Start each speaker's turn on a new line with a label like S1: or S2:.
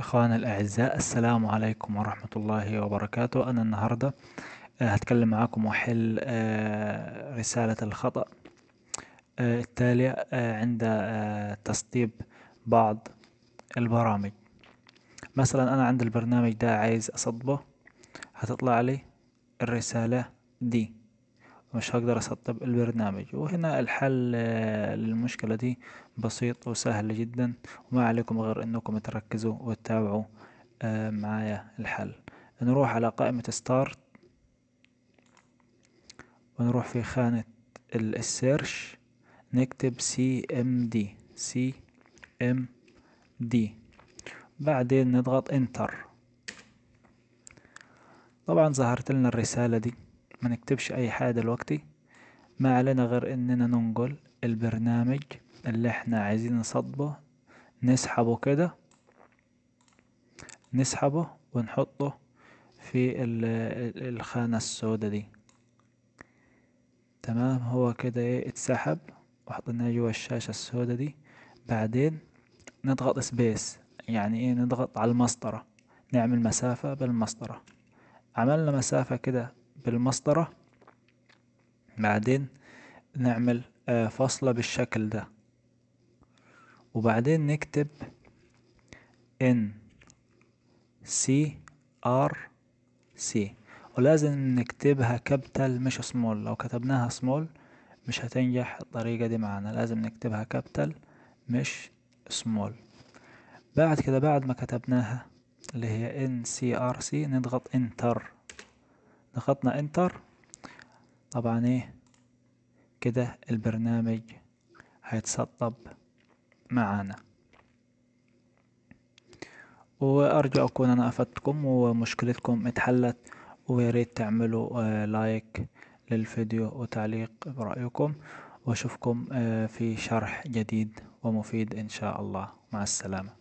S1: إخواني الأعزاء، السلام عليكم ورحمة الله وبركاته. أنا النهاردة هتكلم معاكم وأحل رسالة الخطأ التالية عند تسطيب بعض البرامج. مثلا أنا عند البرنامج ده عايز أسطبه، هتطلع لي الرسالة دي، مش هقدر أسطب البرنامج. وهنا الحل للمشكلة دي بسيط وسهل جدا، وما عليكم غير أنكم تركزوا وتتابعوا معايا الحل. نروح على قائمة ستارت، ونروح في خانة السيرش، نكتب CMD. بعدين نضغط انتر. طبعا ظهرت لنا الرسالة دي. ما نكتبش اي حاجة دلوقتي، ما علينا غير اننا ننقل البرنامج اللي احنا عايزين نصطبه، نسحبه كده، نسحبه ونحطه في الخانة السوداء دي. تمام، هو كده اتسحب وحطيناه جوا الشاشة السوداء دي. بعدين نضغط سبيس، يعني نضغط على المسطرة، نعمل مسافة بالمسطرة. عملنا مسافة كده بالمسطرة، بعدين نعمل فاصلة بالشكل ده، وبعدين نكتب NCRC، ولازم نكتبها كابيتال مش سمول. لو كتبناها سمول مش هتنجح الطريقة دي معانا، لازم نكتبها كابيتال مش سمول. بعد كده، بعد ما كتبناها اللي هي NCRC، نضغط انتر. ضغطنا انتر، طبعا كده البرنامج هيتسطب معانا. وارجو اكون انا افدتكم ومشكلتكم اتحلت، وياريت تعملوا لايك للفيديو وتعليق برأيكم، واشوفكم في شرح جديد ومفيد ان شاء الله. مع السلامة.